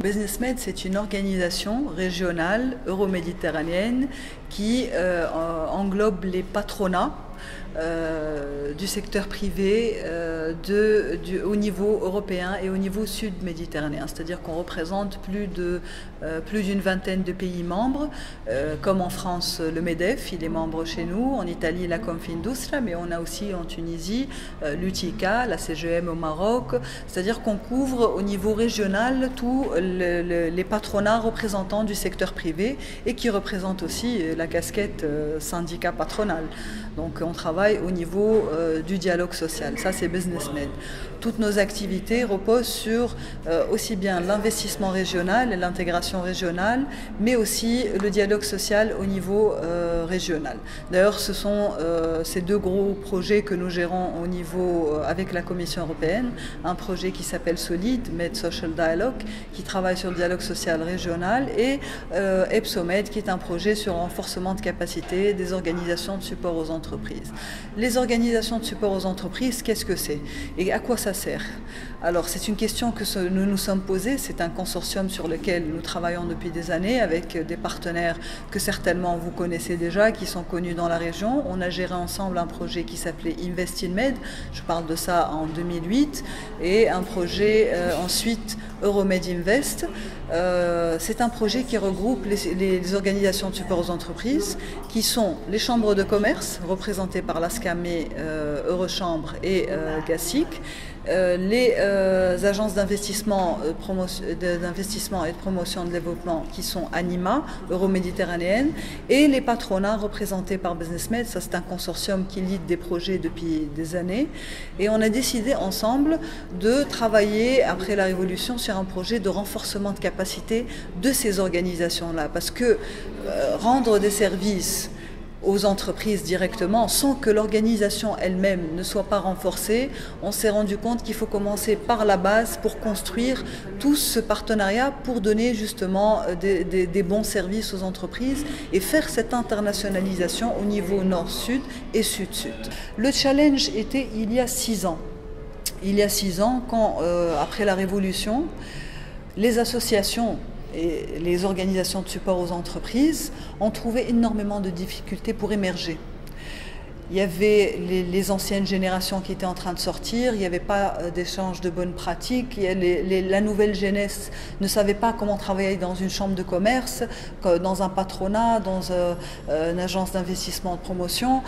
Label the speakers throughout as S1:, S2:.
S1: BusinessMed, c'est une organisation régionale euro-méditerranéenne qui englobe les patronats du secteur privé au niveau européen et au niveau sud-méditerranéen. C'est-à-dire qu'on représente plus d'une vingtaine de pays membres, comme en France le MEDEF, il est membre chez nous, en Italie la Confindustria, mais on a aussi en Tunisie l'UTICA, la CGM au Maroc. C'est-à-dire qu'on couvre au niveau régional tous les patronats représentants du secteur privé et qui représentent aussi la casquette syndicat patronal. Donc on travaille au niveau du dialogue social. Ça, c'est BusinessMed. Toutes nos activités reposent sur aussi bien l'investissement régional et l'intégration régionale, mais aussi le dialogue social au niveau régional. D'ailleurs, ce sont ces deux gros projets que nous gérons au niveau avec la Commission européenne. Un projet qui s'appelle Solid, Med Social Dialogue, qui travaille sur le dialogue social régional, et EPSOMED, qui est un projet sur le renforcement de capacité des organisations de support aux entreprises. Les organisations de support aux entreprises, qu'est-ce que c'est et à quoi ça sert? Alors, c'est une question que nous nous sommes posée. C'est un consortium sur lequel nous travaillons depuis des années avec des partenaires que certainement vous connaissez déjà, qui sont connus dans la région. On a géré ensemble un projet qui s'appelait InvestInMed, je parle de ça en 2008, et un projet ensuite Euromed Invest. C'est un projet qui regroupe les organisations de support aux entreprises, qui sont les chambres de commerce, représentées par l'ASCAME, Eurochambre et GASIC, les agences d'investissement et de promotion de développement qui sont Anima, euro-méditerranéenne, et les patronats représentés par BusinessMed. Ça, c'est un consortium qui lead des projets depuis des années. Et on a décidé ensemble de travailler, après la Révolution, sur un projet de renforcement de capacité de ces organisations-là. Parce que rendre des services aux entreprises directement, sans que l'organisation elle-même ne soit pas renforcée, on s'est rendu compte qu'il faut commencer par la base pour construire tout ce partenariat pour donner justement des bons services aux entreprises et faire cette internationalisation au niveau nord-sud et sud-sud. Le challenge était il y a 6 ans. Il y a 6 ans, quand, après la Révolution, les associations et les organisations de support aux entreprises ont trouvé énormément de difficultés pour émerger. Il y avait les anciennes générations qui étaient en train de sortir, il n'y avait pas d'échange de bonnes pratiques, la nouvelle jeunesse ne savait pas comment travailler dans une chambre de commerce, dans un patronat, dans une agence d'investissement de promotion.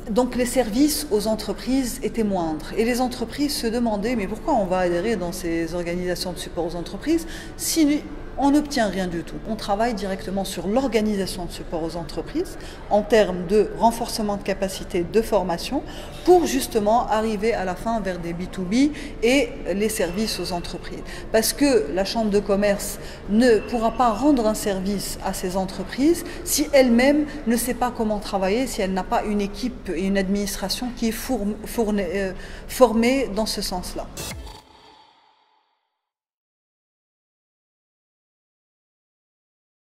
S1: Donc les services aux entreprises étaient moindres. Et les entreprises se demandaient, mais pourquoi on va adhérer dans ces organisations de support aux entreprises si on n'obtient rien du tout? On travaille directement sur l'organisation de support aux entreprises en termes de renforcement de capacité de formation pour justement arriver à la fin vers des B2B et les services aux entreprises. Parce que la chambre de commerce ne pourra pas rendre un service à ces entreprises si elle-même ne sait pas comment travailler, si elle n'a pas une équipe et une administration qui est formée dans ce sens-là.